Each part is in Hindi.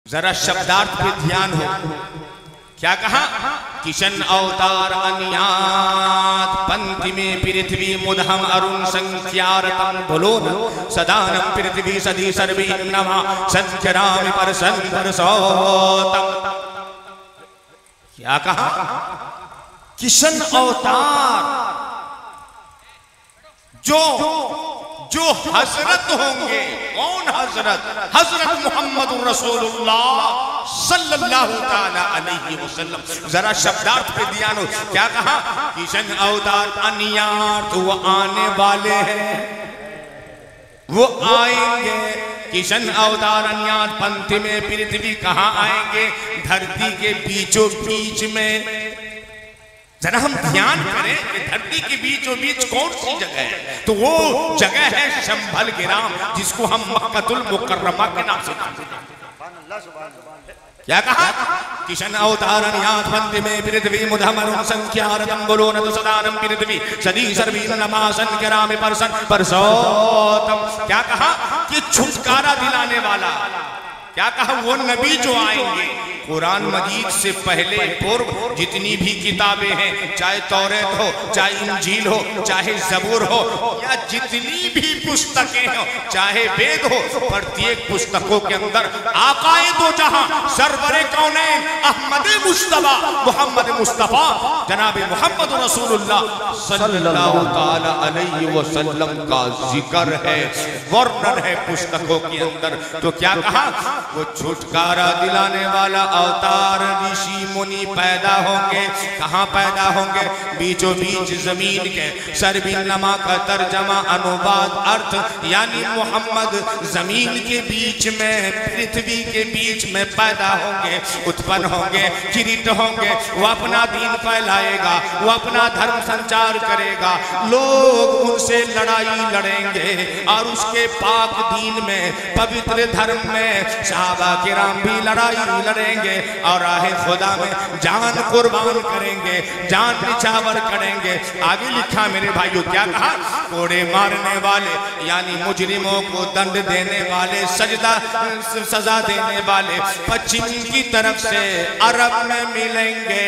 जरा शब्दार्थ पे ध्यान हो। क्या कहा? किशन अवतार अन्यात पंक्ति में पृथ्वी मुदहम अरुण संख्यारतम बोलो न सदानम पृथ्वी सदी सर्वी नमा संख्यरामि परसन परसोतम। क्या कहा? किशन अवतार जो हजरत होंगे। कौन हजरत? हजरत मोहम्मद रसूलुल्लाह सल्लल्लाहु ताला अलैहि वसल्लम। जरा शब्दार्थ पे ध्यान हो। क्या कहा? किशन अवतार अनियात वो आने वाले हैं, वो आएंगे। किशन अवतार अनियात पंक्ति में पृथ्वी कहाँ आएंगे? धरती के बीचों बीच में। जरा हम ध्यान करें कि धरती के बीचों बीच कौन सी जगह है? तो वो जगह है शंभल गिराम, जिसको हम मक्कतुल मुकर्रमा के नाम से जानते हैं। क्या कहा? किशन अवतार अनियात पंक्ति में पृथ्वी मुदहमरुण संख्यारतम बोलो न तो सदानम पृथ्वी सदी सर्वी नमा संख्यरामि परसन परसोतम। क्या कहा? कि छुटकारा दिलाने वाला। क्या कहा? वो नबी जो आएंगे कुरान मजीद से पहले पूर्व जितनी भी किताबें हैं, चाहे तौरात हो, चाहे इंजील हो, चाहे ज़बूर हो, या जितनी भी पुस्तकें हो, चाहे वेद हो, प्रत्येक पुस्तकों के अंदर आकाए दो जहां सरवरे कौनैन अहमद मुस्तफा मोहम्मद मुस्तफा जनाब मोहम्मद रसूलुल्लाह सल्लल्लाहु ताला अलैहि वसल्लम का जिक्र है, वर्णन है पुस्तकों के अंदर। तो क्या कहा? वो छुटकारा दिलाने वाला अवतार ऋषि मुनि पैदा होंगे। कहाँ पैदा होंगे? बीचों बीच जमीन के। सरबिन्नमा का तर्जमा अनुवाद अर्थ यानी मोहम्मद जमीन के बीच में, पृथ्वी के बीच में पैदा होंगे, उत्पन्न होंगे, किरीट होंगे। वो अपना दीन फैलाएगा, वो अपना धर्म संचार करेगा, लोग उनसे लड़ाई लड़ेंगे और उसके पाक दीन में, पवित्र धर्म में सहाबा किराम भी लड़ाई लड़ेंगे और राहे खुदा में जान कुर्बान करेंगे, जान निछावर करेंगे। आगे लिखा मेरे भाइयों, क्या कहा? कोड़े मारने वाले यानी मुजरिमों को दंड देने वाले, सजा देने वाले पश्चिम की तरफ से अरब में मिलेंगे,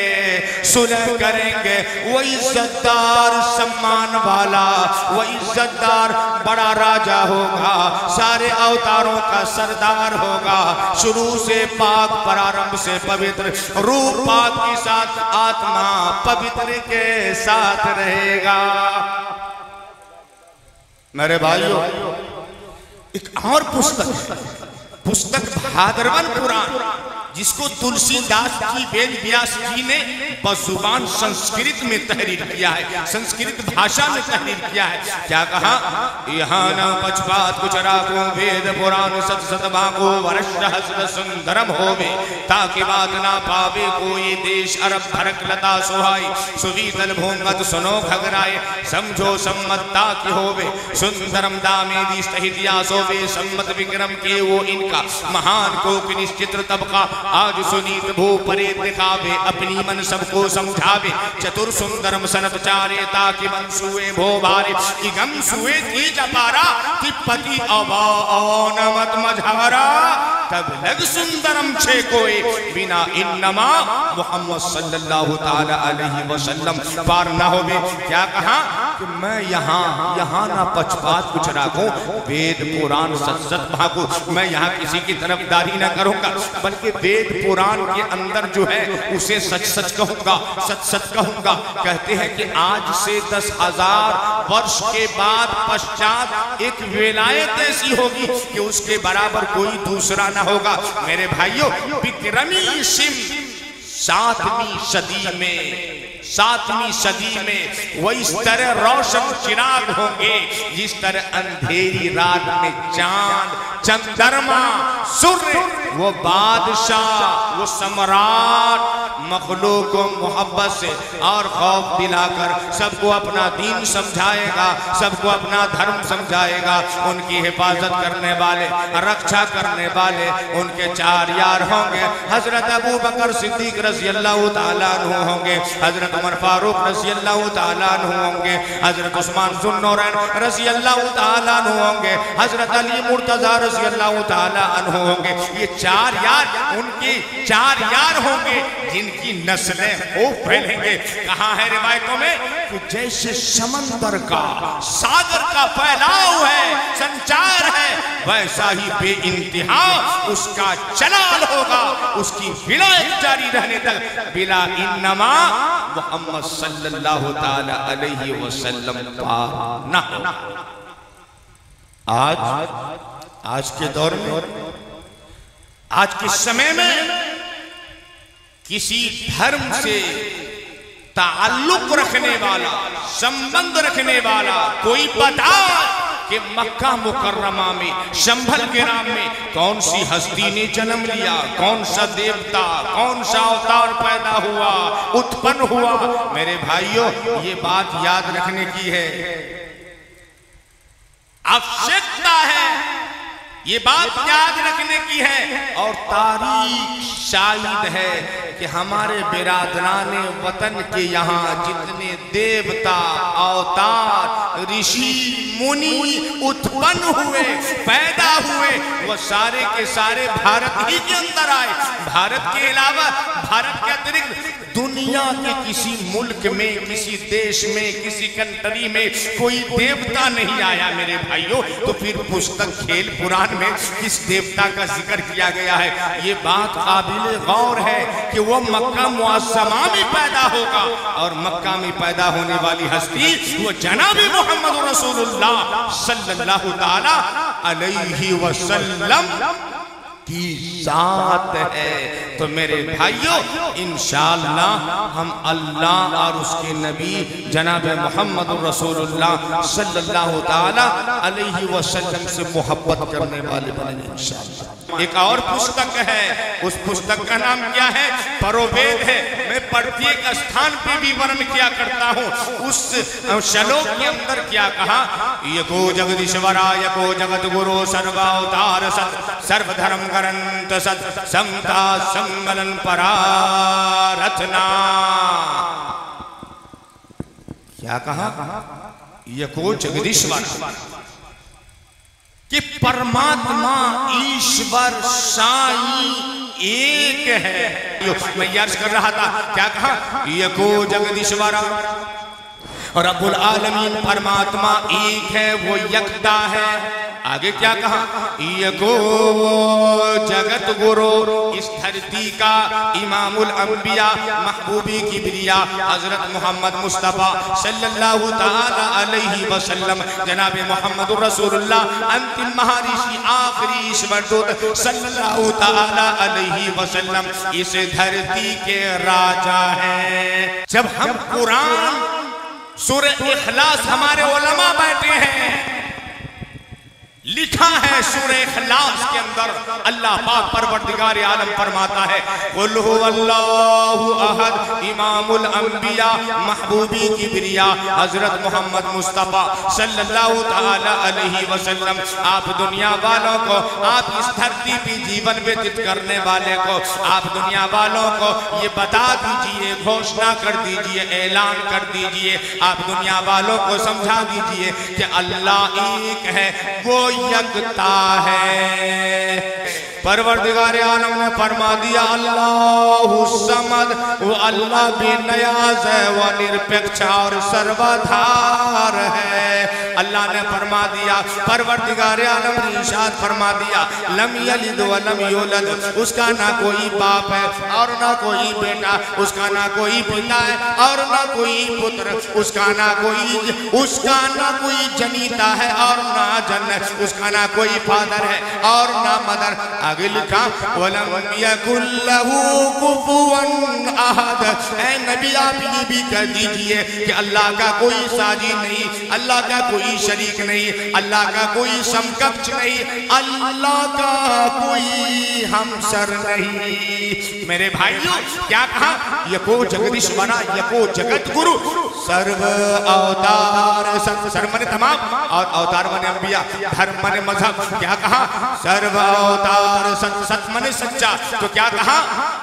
सुलह करेंगे। वो इज्जतदार सम्मान वाला, वो इज्जतदार बड़ा राजा होगा, सारे अवतारों का सरदार होगा। शुरू से पाक प्रारंभ से पवित्र, रूह पाक के साथ, आत्मा पवित्र के साथ रहेगा। मेरे भाइयों, एक और पुस्तक भाद्रवन पुराण, जिसको तुलसीदास जी वेद व्यास जी ने बजुबान संस्कृत में तहरीर किया है, संस्कृत भाषा में तहरीर किया है। क्या कहा? यहाँ न पक्षपात कुछ राखो, वेद पुराण सत सत बाको, वर्ष सहस्र सुंदरम होवे, ताकि बात ना पावे कोई देश। अरब भरक लता सुहाई, सुवीतल भूंगत सुनो घगराए, समझो सम्मतता की होवे, सुंदरम दामेदी सहितिया सोवे, सम्मत विक्रम के वो इनका महान को निश्चित तबका। आज सुनीत भू परे दिखावे, अपनी मन सबको समझावे, चतुर सुंदरम सनत चारे, ताकि मन सुए भो भारे, कि गम सुए की जपारा, कि पति अवानमत मझारा, तब लग सुंदरम छे कोई, बिना इन्नमा मोहम्मद सल्लल्लाहु ताला अलैहि वसल्लम पार ना होवे। क्या कहा? कि मैं यहाँ ना पक्षपात कुछ राखूं, वेद पुराण सत सत भागो। मैं यहाँ किसी की तरफदारी ना करूंगा, बल्कि वेद पुराण के अंदर जो है उसे सच सच कहूंगा, सच सच कहूंगा। कहते हैं कि आज से 10,000 वर्ष के बाद पश्चात एक विलायत ऐसी होगी कि उसके बराबर कोई दूसरा ना होगा। मेरे भाइयों, विक्रमी सिम 7वीं सदी में वो इस तरह रोशन चिराग होंगे, जिस तरह अंधेरी रात में चांद, चंद्रमा, सूर्य, वो बादशाह, वो सम्राट मखलूक को मोहब्बत से और खौफ दिलाकर सबको अपना दीन समझाएगा, सबको अपना धर्म समझाएगा। उनकी हिफाजत करने वाले, रक्षा करने वाले उनके चार यार होंगे। हजरत अबू बकर सिद्दीक रज़ी अल्लाह ताला अन्हु होंगे, हजरत उमर फारूक रज़ी अल्लाह ताला अन्हु होंगे, हजरत उस्मान ज़ुन्नूरैन रज़ी अल्लाह ताला अन्हु होंगे, हजरत अली मुर्तज़ा रज़ी अल्लाह ताला अन्हु होंगे। ये चार यार, उनके चार यार होंगे जिनकी नस्लें खूब फैलेंगे। कहाँ है रिवायतों में कि जैसे समंदर का, सागर का फैलाव है, संचार है, वैसा ही बेइंतहा उसका चलाल होगा, उसकी विलायत जारी रहने तक। बिला इन्नमा मुहम्मद सल्लल्लाहु ताला अलैहि वसल्लम पार ना हो। आज के दौर में, आज के समय में किसी धर्म से ताल्लुक रखने वाला, संबंध रखने वाला कोई बता कि मक्का मुकर्रमा में, शंभल ग्राम में कौन सी हस्ती ने जन्म लिया, कौन सा देवता, कौन सा अवतार पैदा हुआ, उत्पन्न हुआ। मेरे भाइयों, ये बात याद रखने की है, आवश्यकता है, ये बात याद रखने की है। और तारीख शाहिद है कि हमारे बिरादराने वतन के यहाँ जितने देवता, अवतार, ऋषि मुनि उत्पन्न हुए, पैदा हुए, वो सारे के सारे भारत ही के अंदर आए। भारत के अलावा, भारत के अतिरिक्त दुनिया के किसी मुल्क में, किसी देश में, किसी कंट्री में कोई देवता नहीं आया मेरे भाइयों। तो फिर पुस्तक खेल पुराण में किस देवता का जिक्र किया गया है? ये बात काबिल गौर है कि वो मक्का मुअज़्ज़मा में पैदा होगा, और मक्का में पैदा होने वाली हस्ती वो जनाबे मोहम्मद रसूलुल्लाह सल्लल्लाहु ताला अलैहि वसल्लम की जात है। तो मेरे भाइयों, इंशाअल्लाह हम अल्लाह और उसके नबी जनाब मोहम्मद रसूलुल्लाह सल्लल्लाहु ताला अलैहि वसल्लम से मोहब्बत करने वाले बनेंगे इंशाअल्लाह। एक और पुस्तक है, उस पुस्तक का नाम क्या है? परोवेद है। मैं प्रत्येक स्थान पे भी वर्णन किया करता हूँ। उस श्लोक के अंदर क्या कहा? यको जगदीश्वरा यको जगत गुरु सर्वावतार सत सर्वधर्म करंत सत समता सम्मलन परारथना। क्या कहा? यको जगदीश्वर, कि परमात्मा ईश्वर साईं एक है। मैं याद कर रहा था, क्या कहा? यको जगदीश्वर, रब्बुल आलमीन परमात्मा एक है, वो यकता है। आगे क्या कहा? यको जगत गुरु, इस धरती का इमामुल अंबिया, महबूबी किबरिया हजरत मोहम्मद मुस्तफ़ा सल्लल्लाहु ताला अलैहि वसल्लम, जनाबे मोहम्मद रसूलुल्लाह अंतिम महर्षि, आखिरी ईश्वर दूत सल्लल्लाहु ताला अलैहि वसल्लम इस धरती के राजा हैं। जब हम कुरान सूरह इखलास, हमारे उलमा बैठे हैं, लिखा है सूरह इखलास के अंदर, अल्लाह पाक परवरदिगार आलम फरमाता है, कुल हुवल्लाहु अहद इमामुल अंबिया महबूबी किबरिया हजरत मोहम्मद मुस्तफ़ा सल्लल्लाहु ताला अलैहि वसल्लम। आप दुनिया वालों को, आप इस धरती पे जीवन व्यतीत करने वाले को, आप दुनिया वालों को ये बता दीजिए, घोषणा कर दीजिए, ऐलान कर दीजिए, आप दुनिया वालों को समझा दीजिए कि अल्लाह एक है, वो यकता है। परवरदिगार आलम ने फरमा दिया, अल्लाहु समद, वो अल्लाह बेनियाज़ है, वो निरपेक्ष और सर्वाधार है। अल्लाह ने फरमा दिया, परवरदिगार आलम ने इरशाद फरमा दिया, लम यलिद व लम यूलद, उसका ना कोई बाप है और ना कोई बेटा, उसका ना कोई पिता है और ना कोई पुत्र, उसका ना कोई जनीता है और ना जन्नत, उसका ना कोई फादर है और ना मदर। आगे लिखा, वलम यकुल लहू कुफुवन अहद। ऐ नबी, आप ये भी कह दीजिए कि अल्लाह का कोई साजी नहीं, अल्लाह का कोई कोई शरीक नहीं, अल्लाह का कोई समकक्ष नहीं, अल्लाह का कोई हमसर नहीं। मेरे भाइयों क्या कहा? यको जगदीश्वरा यको जगत गुरु सर्व अवतार सत, सर्व मने तमाम और अवतार मने अंबिया, धर्म मने मजहब। क्या कहा? सर्व अवतार सत, सत मने सच्चा। तो क्या कहा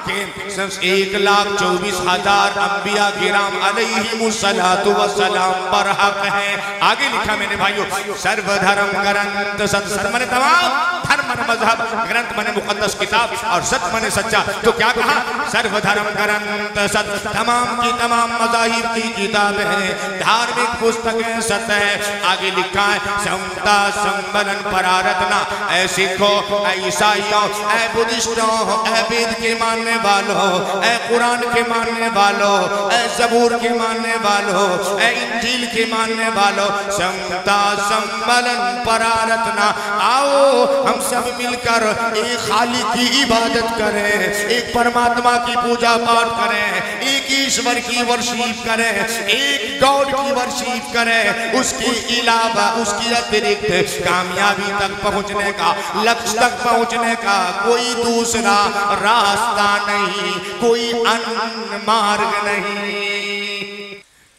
कि 1,24,000 अंबिया गिराम अलैहिमुस्सलातु वस्सलाम पर हक है। आगे लिखा मेरे भाइयों, सर्वधर्म ग्रंथ सत, सर्व मने तमाम, धर्म मने मजहब, ग्रंथ मने मुकद्दस किताब और सत मने सच्चा। तो क्या कहा? सर्वधर्म ग्रंथ सत, तमाम की तमाम मज़ाहिब की किताबें हैं, धार्मिक पुस्तकें सत है। आगे लिखा है समता सम्मलन परारतना, ऐ सिखो, ऐ ईसाइयों, ऐ बुद्धिस्टों, ऐ वेद के मानने वालों, ऐ कुरान के मानने वालों, ऐ ज़बूर के मानने वालों, ऐ इंजील के मानने वालों, समता सम्मलन परारतना, आओ हम सब मिलकर एक खालिक की इबादत करें, एक परमात्मा की पूजा पाठ करें, एक ईश्वर की वर्शिप करें, एक गॉड की वर्शिप करें। उसके अलावा उसकी अतिरिक्त कामयाबी तक पहुंचने का, लक्ष्य तक पहुंचने का कोई दूसरा रास्ता नहीं, कोई अन्य मार्ग नहीं।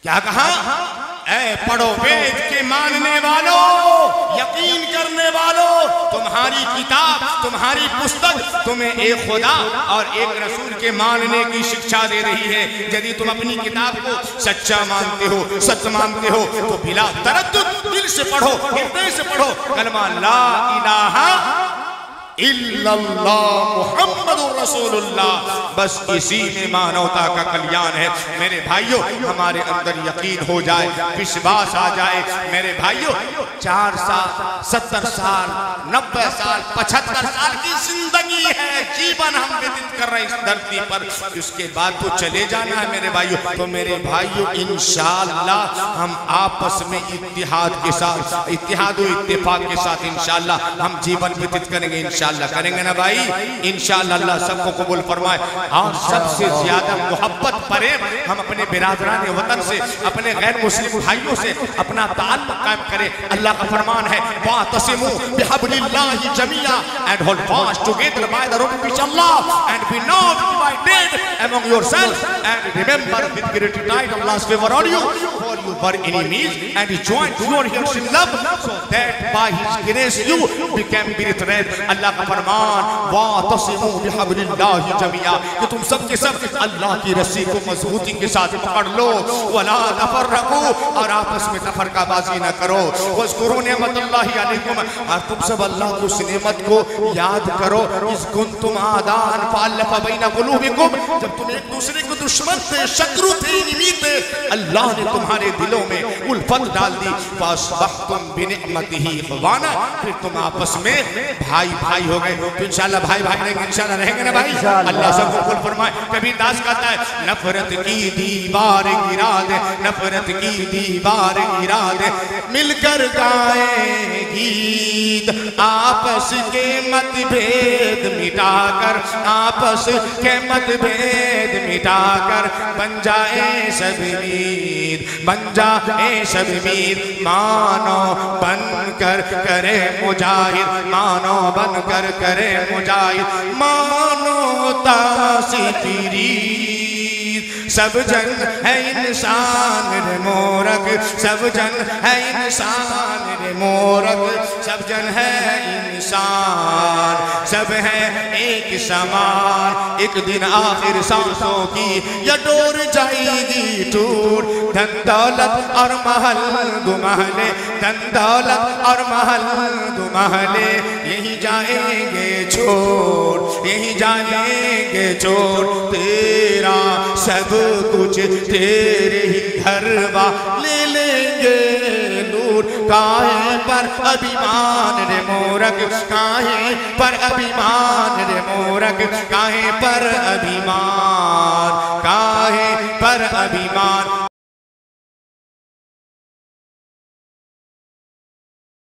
क्या कहा? ऐ पढ़ो वेद के मानने वालों, यकीन करने वालों, तुम्हारी किताब, तुम्हारी पुस्तक तुम्हें एक खुदा और एक रसूल के मानने की शिक्षा दे रही है। यदि तुम अपनी किताब को सच्चा मानते हो, सच मानते हो, तो बिला तरद्दुद दिल से पढ़ो, हृदय से पढ़ो कलमा ला इलाहा इल्लल्लाह मुहम्मदुर रसूलुल्लाह। बस इसी में मानवता का कल्याण है। मेरे भाइयों हमारे अंदर यकीन हो जाए, विश्वास आ जाए। मेरे भाइयों 4 साल 70 साल 90 साल 75 साल की जिंदगी है, जीवन हम व्यतीत कर रहे हैं इस धरती पर, उसके बाद तो चले जाना है मेरे भाइयों। तो मेरे भाइयों इंशाअल्लाह हम आपस में इत्तिहाद के साथ, इत्तिहाद व इत्तेफाक के साथ इंशाअल्लाह हम जीवन व्यतीत करेंगे। इंशाअल्लाह करेंगे ना भाई? इंशाअल्लाह अल्लाह सबको कबूल फरमाए। और सबसे ज्यादा मोहब्बत प्रेम हम अपने बिरादरान वतन से, अपने गैर मुस्लिम भाइयों से अपना ताल्लुक कायम करें। अल्लाह का फरमान है वातसिमू बिहब्लिल्लाहि जमीआ and hold fast together by the rope of Allah and be not divided among yourself and remember with gratitude Allah's favor on you, for you were enemies and he joined your hearts in love, so that by his grace you became brethren। अल्लाह का फरमान वातसिमू बिहब्लिल्लाहि जमीआ, कि तुम सब के सब अल्लाह की रस्सी को मजबूती के साथ पकड़ लो, वला तफर्रकू, और आपस में तफरकाबाजी न करो, वज़कुरू निअमतल्लाहि अलैकुम, और तुम सब अल्लाह की उस नेमत को याद करो, इज़ कुंतुम आदान फअल्लफ़ बैन क़ुलूबिकुम, जब तुम एक दूसरे को दुश्मन थे, शत्रु थे, निमी थे, अल्लाह ने तुम्हारे दिलों में उल्फत डाल दी, फ़अस्बहतुम बिनिअमतिही इख़वाना, फिर तुम आपस में भाई भाई हो गए। तो इंशाअल्लाह भाई भाई रहेंगे, इंशाअल्लाह रहेंगे ना भाई? अल्लाह सबको कबूल फरमाए। कबीर दास कहता है नफरत की दीवार गिरा दे, नफरत की दीवार गिरा दे, मिलकर गाए गीत, आपस के मतभेद मिटाकर, आपस के मतभेद मिटाकर, बन जाए सब मीत, बन जाए सब मीत, मानो बनकर करे मुजाहिद, मानो बनकर करे मुजाहिद, मानो तासी पीरी, सब जन है इंसान रे मोरक, सब जन है इंसान रे मोरक, सब जन है इंसान, सब है एक समान, एक दिन आखिर सांसों की ये डोर जाएगी टूट, धन दौलत और महल गुमहले, धन दौलत और महल गुमहले, यही जाएंगे छोड़, यही जाएंगे छोड़, तेरा सब कुछ तेरे ही घर वाले लेंगे लूट, काहे पर अभिमान रे मोरक, काहे पर अभिमान रे मोरक, काहे पर अभिमान, काहे पर अभिमान,